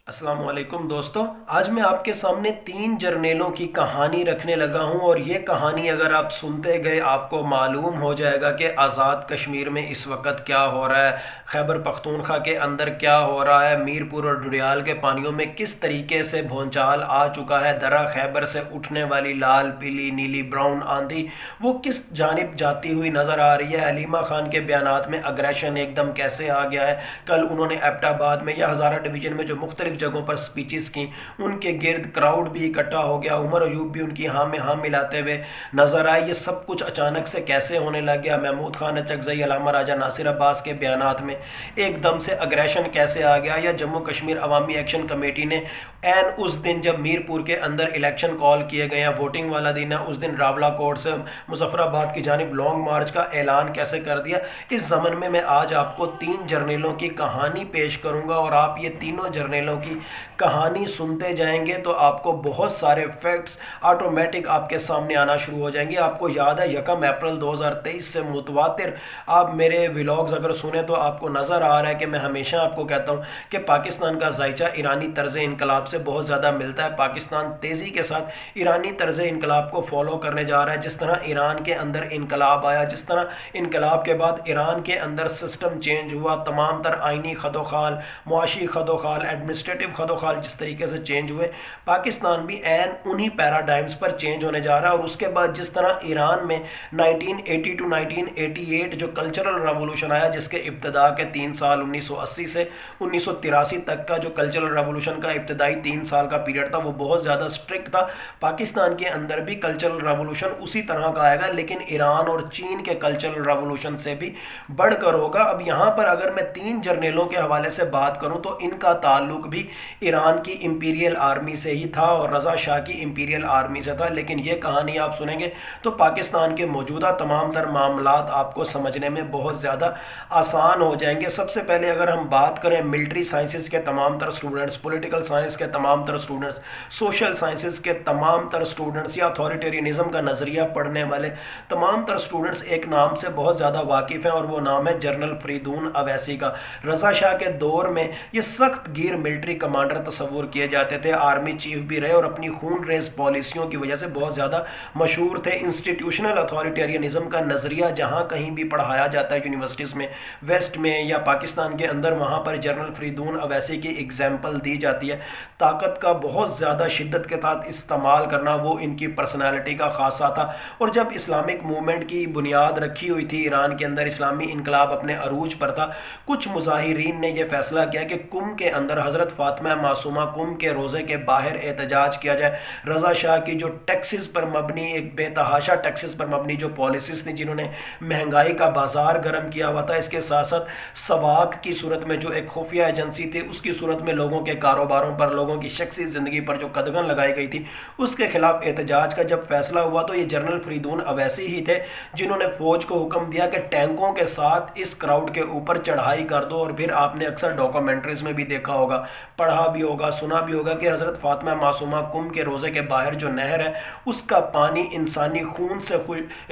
السلام علیکم دوستو، آج میں آپ کے سامنے 3 جرنیلوں کی کہانی رکھنے لگا ہوں، اور یہ کہانی اگر آپ سنتے گئے آپ کو معلوم ہو جائے گا کہ آزاد کشمیر میں اس وقت کیا ہو رہا ہے، خیبر پختونخوا کے اندر کیا ہو رہا ہے، میرپور اور ڈڈیال کے پانیوں میں کس طریقے سے بھونچال آ چکا ہے، درہ خیبر سے اٹھنے والی لال پیلی نیلی براؤن آندھی وہ کس جانب جاتی ہوئی نظر آ رہی ہے، علیمہ خان کے بیانات میں اگریشن ایک دم کیسے آ گیا ہے، کل انہوں نے ایبٹ آباد میں یا ہزارہ ڈویژن میں جو مختلف جگہوں پر سپیچز کی ان کے گرد کراؤڈ بھی اکٹھا ہو گیا، عمر ایوب بھی ان کی ہاں میں ہاں ملاتے ہوئے نظر آئے، یہ سب کچھ اچانک سے کیسے ہونے لگ گیا، محمود خان اچکزئی علامہ راجہ ناصر عباس کے بیانات میں ایک دم سے اگریشن کیسے آ گیا، یا جموں کشمیر عوامی ایکشن کمیٹی نے این اس دن جب میرپور کے اندر الیکشن کال کیے گئے ہیں، ووٹنگ والا دن ہے، اس دن راولہ کوٹ سے مظفر آباد کی جانب لانگ مارچ کا اعلان کیسے کر دیا۔ اس ضمن میں آج آپ کو 3 جرنیلوں کی کہانی پیش کروں گا، اور آپ یہ تینوں جرنیلوں کی کہانی سنتے جائیں گے تو آپ کو بہت سارے فیکٹس آٹومیٹک آپ کے سامنے آنا شروع ہو جائیں گے۔ آپ کو یاد ہے 1 اپریل 2023 سے متواتر آپ میرے ولاگز اگر سنیں تو آپ کو نظر آ رہا ہے کہ میں ہمیشہ آپ کو کہتا ہوں کہ پاکستان کا ذائچہ ایرانی طرز انقلاب سے بہت زیادہ ملتا ہے، پاکستان تیزی کے ساتھ ایرانی طرز انقلاب کو فالو کرنے جا رہا ہے، جس طرح ایران کے اندر انقلاب آیا، جس طرح انقلاب کے بعد ایران کے اندر سسٹم چینج ہوا، تمام تر آئینی خد و خال، معاشی خد و خال، ایڈمنسٹریٹو خد و خال جس طریقے سے چینج ہوئے، پاکستان بھی عین انہی پیراڈائمز پر چینج ہونے جا رہا ہے۔ اور اس کے بعد جس طرح ایران میں 1980 ٹو 1988 جو کلچرل ریولوشن آیا، جس کے ابتدا کے 3 سال 1980 سے 1983 تک کا جو کلچرل ریولوشن کا ابتدائی 3 سال کا پیریڈ تھا وہ بہت زیادہ سٹرکٹ تھا، پاکستان کے اندر بھی کلچرل ریولوشن اسی طرح کا آئے گا، لیکن ایران اور چین کے کلچرل ریولوشن سے بھی بڑھ کر ہوگا۔ اب یہاں پر اگر میں 3 جرنیلوں کے حوالے سے بات کروں تو ان کا تعلق بھی ایران کی امپیریل آرمی سے ہی تھا اور رضا شاہ کی امپیریل آرمی سے تھا، لیکن یہ کہانی آپ سنیں گے تو پاکستان کے موجودہ تمام تر معاملات آپ کو سمجھنے میں بہت زیادہ آسان ہو جائیں گے۔ سب سے پہلے اگر ہم بات کریں ملٹری سائنسز کے تمام تر سٹوڈنٹس، پولیٹیکل سائنس کے تمام تر سٹوڈنٹس، سوشل سائنسز کے تمام تر سٹوڈنٹس، یا اتھارٹیرینزم کا نظریہ پڑھنے والے تمام تر سٹوڈنٹس ایک نام سے بہت زیادہ واقف ہیں، اور وہ نام ہے جنرل فریدون اویسی کا۔ رضا شاہ کے دور میں یہ سخت گیر ملٹری کمانڈر تصور کیے جاتے تھے، آرمی چیف بھی رہے اور اپنی خون ریز پالیسیوں کی وجہ سے بہت زیادہ مشہور تھے۔ انسٹیٹیوشنل اتھارٹیرینزم کا نظریہ جہاں کہیں بھی پڑھایا جاتا ہے یونیورسٹیز میں، ویسٹ میں یا پاکستان کے اندر، وہاں پر جنرل فریدون اویسی کی اگزامپل دی جاتی ہے۔ طاقت کا بہت زیادہ شدت کے ساتھ استعمال کرنا وہ ان کی پرسنالٹی کا خاصہ تھا، اور جب اسلامک موومنٹ کی بنیاد رکھی ہوئی تھی ایران کے اندر، اسلامی انقلاب اپنے عروج پر تھا، کچھ مظاہرین نے یہ فیصلہ کیا کہ قم کے اندر حضرت فاطمہ معصومہ قم کے روضے کے باہر احتجاج کیا جائے۔ رضا شاہ کی جو ٹیکسز پر مبنی، ایک بے تحاشا ٹیکسز پر مبنی جو پالیسیز تھیں، جنہوں نے مہنگائی کا بازار گرم کیا ہوا تھا، اس کے ساتھ ساتھ سواک کی صورت میں جو ایک خفیہ ایجنسی تھی، اس کی صورت میں لوگوں کے کاروباروں پر، لوگوں کی شخصی زندگی پر جو قدغن لگائی گئی تھی، اس کے خلاف احتجاج کا جب فیصلہ ہوا تو یہ جنرل فریدون اویسی ہی تھے جنہوں نے فوج کو حکم دیا کہ ٹینکوں کے ساتھ اس کراؤڈ کے اوپر چڑھائی کر دو۔ اور پھر آپ نے اکثر ڈاکومنٹریز میں بھی دیکھا ہوگا، پڑھا بھی ہوگا، سنا بھی ہوگا کہ حضرت فاطمہ معصومہ قم کے روضے کے باہر جو نہر ہے اس کا پانی انسانی خون سے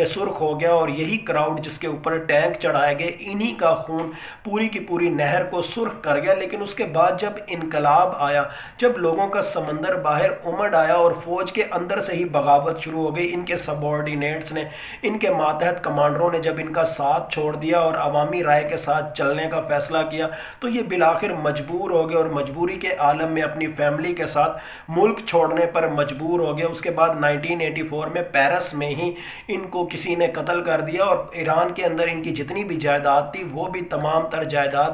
سرخ ہو گیا، اور یہی کراؤڈ جس کے اوپر ٹینک چڑھائے گئے، انہی کا خون پوری کی پوری نہر کو سرخ کر گیا۔ لیکن اس کے بعد جب انقلاب آیا، جب لوگوں کا سمندر باہر امڑ آیا اور فوج کے اندر سے ہی بغاوت شروع ہو گئی، ان کے سب آرڈینیٹس نے، ان کے ماتحت کمانڈروں نے جب ان کا ساتھ چھوڑ دیا اور عوامی رائے کے ساتھ چلنے کا فیصلہ کیا، تو یہ بالآخر مجبور ہو گئے، اور مجبوری کے عالم میں اپنی فیملی کے ساتھ ملک چھوڑنے پر مجبور ہو گئے۔ اس کے بعد 1984 میں پیرس میں ہی ان کو کسی نے قتل کر دیا، اور ایران کے اندر ان کی جتنی بھی جائیداد تھی وہ بھی تمام تر جائیداد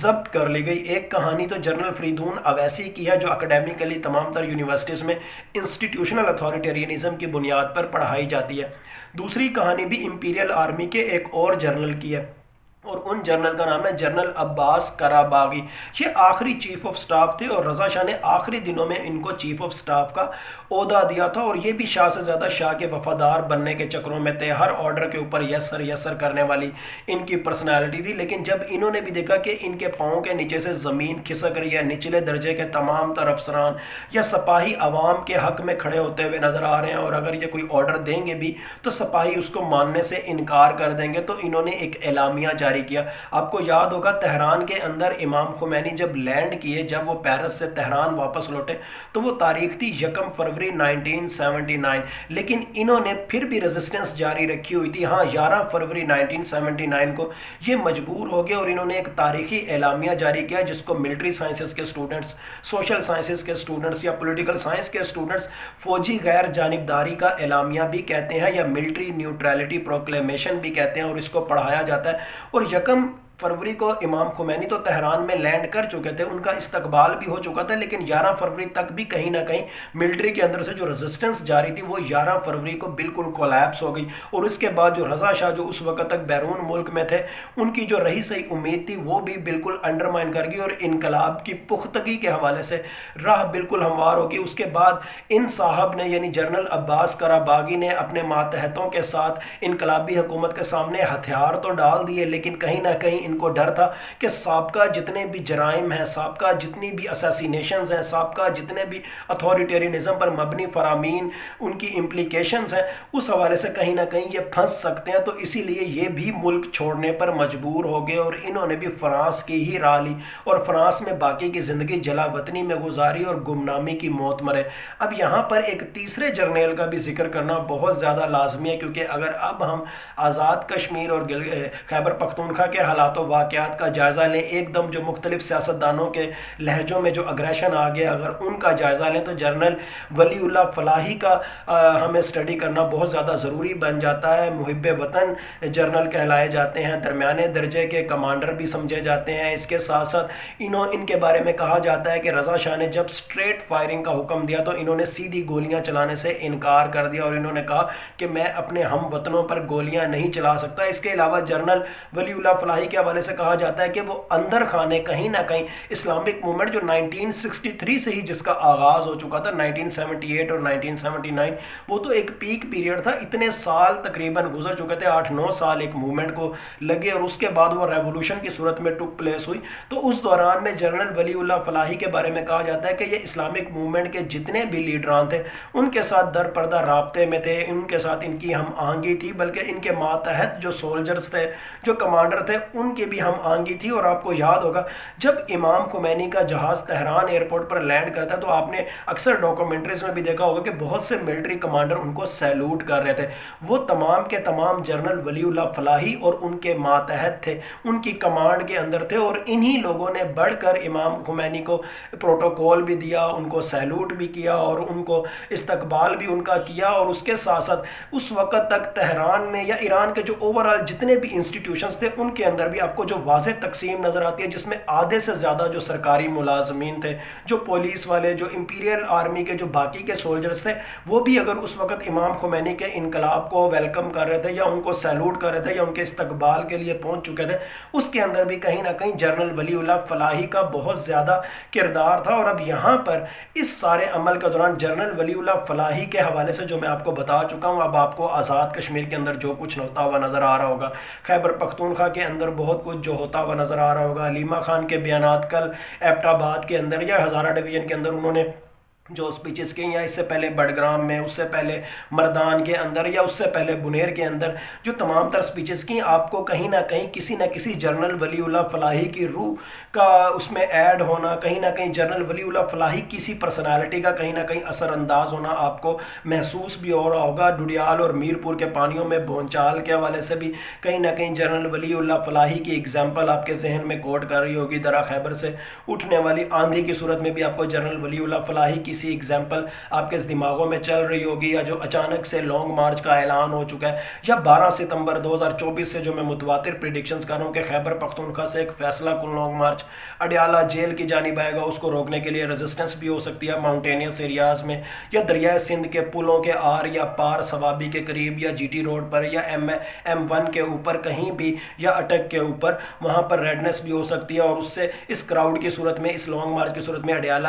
ضبط کر لی گئی۔ ایک کہانی تو جنرل فریدون اویسی کی ہے جو اکیڈیمکلی تمام تر یونیورسٹیز میں انسٹیٹیوشنل اتھارٹیرینزم کی بنیاد پر پڑھائی جاتی ہے۔ دوسری کہانی بھی امپیریل آرمی کے ایک اور جنرل کی ہے، اور ان جنرل کا نام ہے جنرل عباس کراباغی۔ یہ آخری چیف آف سٹاف تھے، اور رضا شاہ نے آخری دنوں میں ان کو چیف آف سٹاف کا عہدہ دیا تھا، اور یہ بھی شاہ سے زیادہ شاہ کے وفادار بننے کے چکروں میں تھے، ہر آرڈر کے اوپر یس سر یس سر کرنے والی ان کی پرسنالٹی تھی۔ لیکن جب انہوں نے بھی دیکھا کہ ان کے پاؤں کے نیچے سے زمین کھسک رہی ہے، نچلے درجے کے تمام تر افسران یا سپاہی عوام کے حق میں کھڑے ہوتے ہوئے نظر آ رہے ہیں، اور اگر یہ کوئی آرڈر دیں گے بھی تو سپاہی اس کو ماننے سے انکار کر دیں گے، تو انہوں نے ایک اعلامیہ جاری جاری کیا۔ آپ کو یاد ہوگا تہران کے اندر امام خمینی جب لینڈ کیے، جب وہ پیرس سے تہران واپس لوٹے، تو وہ تاریخ تھی 1 فروری 1979، لیکن انہوں نے پھر بھی ریزسٹنس جاری رکھی ہوئی تھی۔ ہاں 11 فروری 1979 کو یہ مجبور ہو گئے اور انہوں نے ایک تاریخی اعلامیہ جاری کیا جس کو ملٹری سائنسز کے اسٹوڈنٹس، سوشل سائنسز کے اسٹوڈنٹس یا پولیٹیکل سائنس کے اسٹوڈنٹس فوجی غیر جانبداری کا اعلامیہ بھی کہتے ہیں یا ملٹری نیوٹرلٹی پروکلیمیشن بھی کہتے ہیں، اور اس کو پڑھایا جاتا ہے۔ اور 1 فروری کو امام خمینی تو تہران میں لینڈ کر چکے تھے، ان کا استقبال بھی ہو چکا تھا، لیکن 11 فروری تک بھی کہیں نہ کہیں ملٹری کے اندر سے جو ریزسٹنس جاری تھی وہ 11 فروری کو بالکل کولیپس ہو گئی، اور اس کے بعد جو رضا شاہ جو اس وقت تک بیرون ملک میں تھے، ان کی جو رہی صحیح امید تھی وہ بھی بالکل انڈرمائن کر گئی، اور انقلاب کی پختگی کے حوالے سے راہ بالکل ہموار ہو گئی۔ اس کے بعد ان صاحب نے یعنی جنرل عباس قراباغی نے اپنے ماتحتوں کے ساتھ انقلابی حکومت کے سامنے ہتھیار تو ڈال دیے، لیکن کہیں نہ کہیں ان کو ڈر تھا کہ سابقہ جتنے بھی جرائم ہیں، سابقہ جتنی بھی اساسینیشنز ہیں، سابقہ جتنے بھی اتھارٹیرینزم پر مبنی فرامین ان کی امپلیکیشنز ہیں، اس حوالے سے کہیں نہ کہیں یہ پھنس سکتے ہیں، تو اسی لیے یہ بھی ملک چھوڑنے پر مجبور ہو گئے، اور انہوں نے بھی فرانس کی ہی راہ لی اور فرانس میں باقی کی زندگی جلا وطنی میں گزاری اور گمنامی کی موت مرے۔ اب یہاں پر ایک تیسرے جرنیل کا بھی ذکر کرنا بہت زیادہ لازمی ہے، کیونکہ اگر اب ہم آزاد کشمیر اور خیبر پختونخوا کے حالات و واقعات کا جائزہ لیں، ایک دم جو مختلف سیاستدانوں کے لہجوں میں جو اگریشن آ گیا، اگر ان کا جائزہ لیں تو جنرل ولی اللہ فلاحی کا ہمیں اسٹڈی کرنا بہت زیادہ ضروری بن جاتا ہے۔ محب وطن جنرل کہلائے جاتے ہیں، درمیانے درجے کے کمانڈر بھی سمجھے جاتے ہیں۔ اس کے ساتھ ساتھ ان کے بارے میں کہا جاتا ہے کہ رضا شاہ نے جب اسٹریٹ فائرنگ کا حکم دیا تو انہوں نے سیدھی گولیاں چلانے سے انکار کر دیا، اور انہوں نے کہا کہ میں اپنے ہم وطنوں پر گولیاں نہیں چلا سکتا۔ اس کے علاوہ جنرل ولی اللہ فلاحی کے حوالے سے کہا جاتا ہے کہ وہ اندر خانے کہیں نہ کہیں اسلامک موومنٹ جو 1963 سے ہی جس کا آغاز ہو چکا تھا، 1978 اور 1979، وہ تو ایک پیک پیریڈ تھا، اتنے سال تقریباً گزر چکے تھے، 8-9 سال ایک موومنٹ کو لگے، اور اس کے بعد وہ ریولوشن کی صورت میں ٹک پلیس ہوئی۔ تو اس دوران میں جنرل ولی اللہ فلاحی کے بارے میں کہا جاتا ہے کہ یہ اسلامک موومنٹ کے جتنے بھی لیڈران تھے ان کے ساتھ در پردہ رابطے میں تھے، ان کے ساتھ ان کی ہم آہنگی تھی، بلکہ ان کے ماتحت جو سولجرز تھے، جو کمانڈر تھے، ان کی بھی ہم آہنگی تھی۔ اور آپ کو یاد ہوگا جب امام خمینی کا جہاز تہران ایئرپورٹ پر لینڈ کرتا ہے تو آپ نے اکثر ڈاکومنٹریز میں بھی دیکھا ہوگا کہ بہت سے ملٹری کمانڈر ان کو سیلوٹ کر رہے تھے۔ وہ تمام کے تمام جنرل ولی اللہ فلاحی اور ان کے ماتحت تھے، ان کی کمانڈ کے اندر تھے، اور انہی لوگوں نے بڑھ کر امام خمینی کو پروٹوکول بھی دیا، ان کو سیلوٹ بھی کیا اور ان کو استقبال بھی ان کا کیا۔ اور اس کے ساتھ ساتھ اس وقت تک تہران میں یا ایران کے جو اوورال جتنے بھی انسٹیٹیوشنز تھے ان کے اندر بھی آپ کو جو واضح تقسیم نظر آتی ہے، جس میں آدھے سے زیادہ جو سرکاری ملازمین تھے، جو پولیس والے، جو امپیریل آرمی کے جو باقی کے سولجرز تھے، وہ بھی اگر اس وقت امام خمینی کے انقلاب کو ویلکم کر رہے تھے یا ان کو سیلوٹ کر رہے تھے یا ان کے استقبال کے لیے پہنچ چکے تھے، اس کے اندر بھی کہیں نہ کہیں جنرل ولی اللہ فلاحی کا بہت زیادہ کردار تھا۔ اور اب یہاں پر اس سارے عمل کے دوران جنرل ولی اللہ فلاحی کے حوالے سے جو میں آپ کو بتا چکا ہوں، اب آپ کو آزاد کشمیر کے اندر جو کچھ ہوتا ہوا نظر آ رہا ہوگا، خیبر پختونخوا کے اندر بہت کچھ جو ہوتا ہوا نظر آ رہا ہوگا، علیمہ خان کے بیانات کل ایبٹ آباد کے اندر یا ہزارہ ڈویژن کے اندر انہوں نے جو سپیچز کی، یا اس سے پہلے بڑگرام میں، اس سے پہلے مردان کے اندر، یا اس سے پہلے بنیر کے اندر جو تمام تر سپیچز کی، آپ کو کہیں نہ کہیں کسی نہ کسی جنرل ولی اللہ فلاحی کی روح کا اس میں ایڈ ہونا، کہیں نہ کہیں جنرل ولی اللہ فلاحی کسی پرسنالٹی کا کہیں نہ کہیں اثر انداز ہونا آپ کو محسوس بھی ہو رہا ہوگا۔ ڈڈیال اور میرپور کے پانیوں میں بھونچال کے حوالے سے بھی کہیں نہ کہیں جنرل ولی اللہ فلاحی کی اگزامپل آپ کے ذہن میں کوٹ کر رہی ہوگی۔ درا خیبر سے اٹھنے والی آندھی کی صورت میں بھی آپ کو جنرل ولی اللہ فلاحی کی ایگزامپل آپ کے دماغوں میں چل رہی ہوگی، یا جو اچانک سے لانگ مارچ کا اعلان ہو چکا ہے، یا 12 ستمبر 2024 سے جو میں متواتر پریڈکشنز کر رہا ہوں کہ خیبر پختونخوا سے ایک فیصلہ کن لانگ مارچ اڈیالہ جیل کی جانب آئے گا، اس کو روکنے کے لیے ریزسٹنس بھی ہو سکتی ہے ماؤنٹینیس ایریاز میں، یا دریائے سندھ کے پلوں کے آر یا پار ثوابی کے قریب، یا جی ٹی روڈ پر، یا M1 کے اوپر کہیں بھی، یا اٹک کے اوپر، وہاں پر ریڈنس بھی ہو سکتی ہے، اور اس سے اس کراؤڈ کی صورت میں، اس لانگ مارچ کی صورت میں اڈیالہ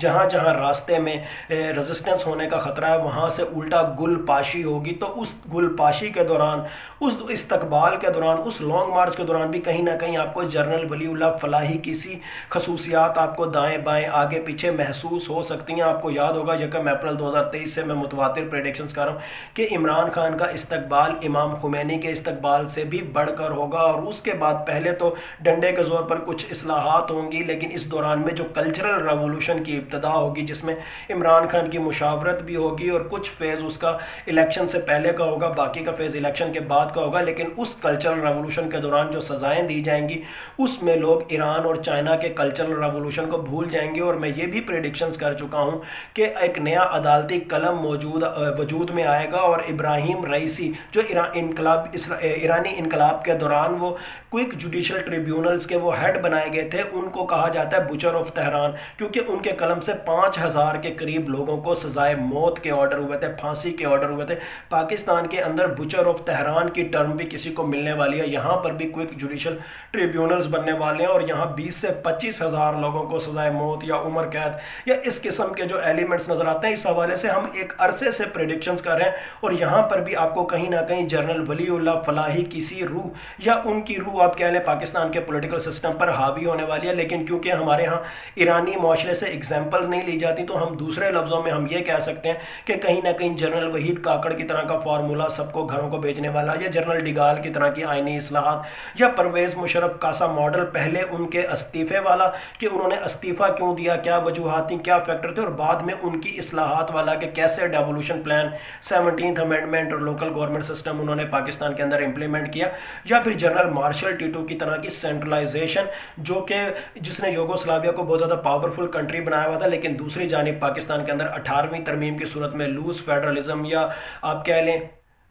جہاں جہاں راستے میں ریزسٹنس ہونے کا خطرہ ہے وہاں سے الٹا گل پاشی ہوگی، تو اس گل پاشی کے دوران، اس استقبال کے دوران، اس لانگ مارچ کے دوران بھی کہیں نہ کہیں آپ کو جنرل ولی اللہ فلاحی کی سی خصوصیات آپ کو دائیں بائیں آگے پیچھے محسوس ہو سکتی ہیں۔ آپ کو یاد ہوگا 1 اپریل 2023 سے میں متواتر پریڈکشنز کر رہا ہوں کہ عمران خان کا استقبال امام خمینی کے استقبال سے بھی بڑھ کر ہوگا، اور اس کے بعد پہلے تو ڈنڈے کے زور پر کچھ اصلاحات ہوں گی، لیکن اس دوران میں جو کلچرل ریولوشن کی ابتدا ہوگی جس میں عمران خان کی مشاورت بھی ہوگی، اور کچھ فیز اس کا الیکشن سے پہلے کا ہوگا، باقی کا فیز الیکشن کے بعد کا ہوگا، لیکن اس کلچرل ریولوشن کے دوران جو سزائیں دی جائیں گی اس میں لوگ ایران اور چائنا کے کلچرل ریولوشن کو بھول جائیں گے۔ اور میں یہ بھی پریڈکشنز کر چکا ہوں کہ ایک نیا عدالتی قلم وجود میں آئے گا، اور ابراہیم رئیسی جو ایرانی انقلاب کے دوران وہ کوئک جوڈیشل ٹریبیونلز کے وہ ہیڈ بنائے گئے تھے، ان کو کہا جاتا ہے بچر آف تہران، کیونکہ ان کے قلم سے 5000 کے قریب لوگوں کو سزائے موت کے آرڈر ہوئے تھے، پھانسی کے آرڈر ہوئے تھے۔ پاکستان کے اندر بچر آف تہران کی ٹرم بھی کسی کو ملنے والی ہے، یہاں پر بھی کوئک جوڈیشل ٹریبیونلز بننے والے ہیں، اور یہاں 20 سے 25 ہزار لوگوں کو سزائے موت یا عمر قید یا اس قسم کے جو ایلیمنٹس نظر آتے ہیں۔ اس حوالے سے ہم ایک عرصے سے پریڈکشنز کر رہے ہیں، اور یہاں پر بھی آپ کو کہیں نہ کہیں جنرل ولی اللہ فلاحی کی سی روح یا ان کی روح آپ کہہ لیں پاکستان کے پولیٹیکل سسٹم پر حاوی ہونے والی ہے۔ لیکن کیونکہ ہمارے ہاں ایرانی معاشرے سے اگزامپلز نہیں لی جاتی، تو ہم دوسرے لفظوں میں ہم یہ کہہ سکتے ہیں کہ کہیں نہ کہیں جنرل وحید کاکڑ کی طرح کا فارمولا سب کو گھروں کو بیچنے والا، یا جنرل ڈیگال کی طرح کی آئینی اصلاحات، یا پرویز مشرف کا سا ماڈل پہلے ان کے استعفے والا کہ انہوں نے استعفیٰ کیوں دیا، کیا وجوہات تھیں، کیا فیکٹر تھے، اور بعد میں ان کی اصلاحات والا کہ کیسے ڈیولوشن پلان، 17th امینڈمنٹ اور لوکل گورنمنٹ سسٹم انہوں نے پاکستان کے اندر امپلیمنٹ کیا، یا پھر جنرل مارشل ٹیٹو کی طرح کی سینٹرلائزیشن جو کہ جس نے یوگوسلاویا کو بہت زیادہ پاورفل کنٹری بنایا ہوا تھا، لیکن دوسری جانب پاکستان کے اندر 18ویں ترمیم کی صورت میں لوز فیڈرلزم، یا آپ کہہ لیں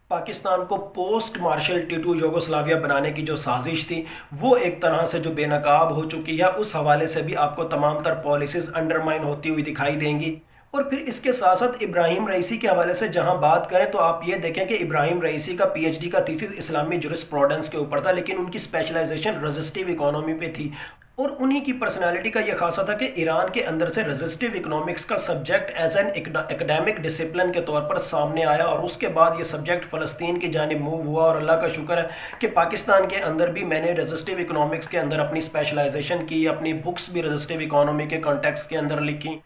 پاکستان کو پوسٹ مارشل ٹیٹو یوگوسلاویا بنانے کی جو سازش تھی وہ ایک طرح سے جو بے نقاب ہو چکی ہے، اس حوالے سے بھی آپ کو تمام تر پالیسیز انڈرمائن ہوتی ہوئی دکھائی دیں گی۔ اور پھر اس کے ساتھ ساتھ ابراہیم رئیسی کے حوالے سے جہاں بات کریں تو آپ یہ دیکھیں کہ ابراہیم رئیسی کا پی ایچ ڈی کا تھیسس اسلامی جورسپروڈنس کے اوپر تھا، لیکن ان کی اسپیشلائزیشن رزسٹیو اکانومی پہ تھی، اور انہی کی پرسنالٹی کا یہ خاصہ تھا کہ ایران کے اندر سے رزسٹیو اکنامکس کا subject as an academic discipline کے طور پر سامنے آیا، اور اس کے بعد یہ سبجیکٹ فلسطین کی جانب موو ہوا، اور اللہ کا شکر ہے کہ پاکستان کے اندر بھی میں نے رزسٹیو اکنامکس کے اندر اپنی اسپیشلائزیشن کی، اپنی بکس بھی رزسٹیو اکانومی کے کانٹیکس کے اندر لکھی،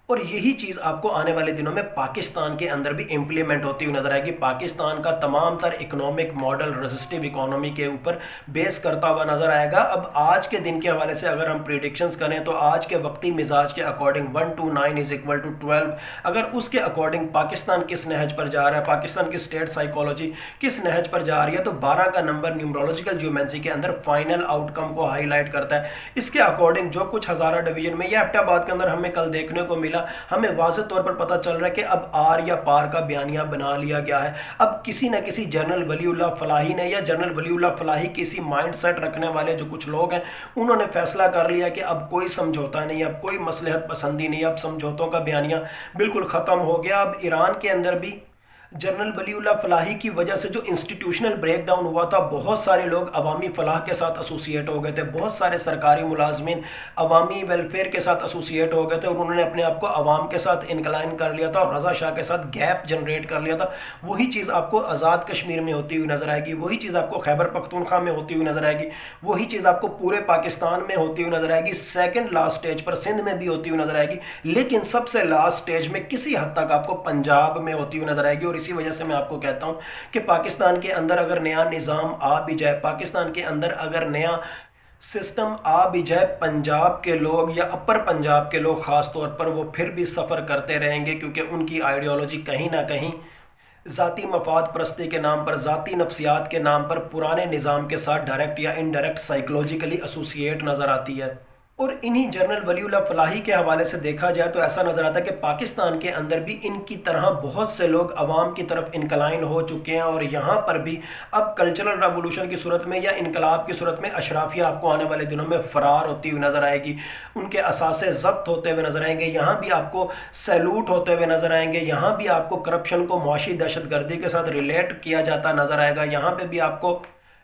اور یہی چیز آپ کو آنے والے دنوں میں پاکستان کے اندر بھی امپلیمنٹ ہوتی ہوئی نظر آئے گی۔ پاکستان کا تمام تر اکنامک ماڈل رزسٹیو اکانومی کے اوپر بیس کرتا ہوا نظر آئے گا۔ اب آج کے دن کے حوالے سے اگر ہم پریڈکشنز کریں تو آج کے وقتی مزاج کے اکارڈنگ 1 to 9 = 12، اگر اس کے اکارڈنگ پاکستان کس نہج پر جا رہا ہے، پاکستان کی اسٹیٹ سائیکالوجی کس نہج پر جا رہی ہے، تو 12 کا نمبر نیومرولوجیکل جیومنسی کے اندر فائنل آؤٹ کم کو ہائی لائٹ کرتا ہے۔ اس کے اکارڈنگ جو کچھ ہزارہ ڈویژن میں یا ایبٹ آباد کے اندر ہمیں کل دیکھنے کو ملا، ہمیں واضح طور پر پتہ چل رہا ہے کہ اب آر یا پار کا بیانیہ بنا لیا گیا ہے۔ اب کسی نہ کسی جنرل ولی اللہ فلاحی نے یا جنرل ولی اللہ فلاحی کسی مائنڈ سیٹ رکھنے والے جو کچھ لوگ ہیں انہوں نے فیصلہ کر لیا کہ اب کوئی سمجھوتا نہیں، اب کوئی مصلحت پسندی نہیں، اب سمجھوتوں کا بیانیہ بالکل ختم ہو گیا۔ اب ایران کے اندر بھی جنرل ولی اللہ فلاحی کی وجہ سے جو انسٹیٹیوشنل بریک ڈاؤن ہوا تھا، بہت سارے لوگ عوامی فلاح کے ساتھ ایسوسیٹ ہو گئے تھے، بہت سارے سرکاری ملازمین عوامی ویلفیئر کے ساتھ ایسوسیٹ ہو گئے تھے، اور انہوں نے اپنے آپ کو عوام کے ساتھ انکلائن کر لیا تھا اور رضا شاہ کے ساتھ گیپ جنریٹ کر لیا تھا۔ وہی چیز آپ کو آزاد کشمیر میں ہوتی ہوئی نظر آئے گی، وہی چیز آپ کو خیبر پختونخوا میں ہوتی ہوئی نظر آئے گی، وہی چیز آپ کو پورے پاکستان میں ہوتی ہوئی نظر آئے گی، سیکنڈ لاسٹ سٹیج پر سندھ میں بھی ہوتی ہوئی نظر آئے گی، لیکن سب سے لاسٹ سٹیج میں کسی حد تک آپ کو پنجاب میں ہوتی ہوئی نظر آئے گی۔ اور اسی وجہ سے میں آپ کو کہتا ہوں کہ پاکستان کے اندر اگر نیا نظام آ بھی جائے، پاکستان کے اندر اگر نیا سسٹم آ بھی جائے، پنجاب کے لوگ یا اپر پنجاب کے لوگ خاص طور پر وہ پھر بھی سفر کرتے رہیں گے، کیونکہ ان کی آئیڈیالوجی کہیں نہ کہیں ذاتی مفاد پرستی کے نام پر، ذاتی نفسیات کے نام پر پرانے نظام کے ساتھ ڈائریکٹ یا انڈائریکٹ سائیکولوجیکلی ایسوسیٹ نظر آتی ہے۔ اور انہی جنرل ولی اللہ فلاحی کے حوالے سے دیکھا جائے تو ایسا نظر آتا ہے کہ پاکستان کے اندر بھی ان کی طرح بہت سے لوگ عوام کی طرف انکلائن ہو چکے ہیں، اور یہاں پر بھی اب کلچرل ریولوشن کی صورت میں یا انقلاب کی صورت میں اشرافیہ آپ کو آنے والے دنوں میں فرار ہوتی ہوئی نظر آئے گی، ان کے اثاثے ضبط ہوتے ہوئے نظر آئیں گے، یہاں بھی آپ کو سیلوٹ ہوتے ہوئے نظر آئیں گے، یہاں بھی آپ کو کرپشن کو معاشی دہشت گردی کے ساتھ ریلیٹ کیا جاتا نظر آئے گا، یہاں پہ بھی آپ کو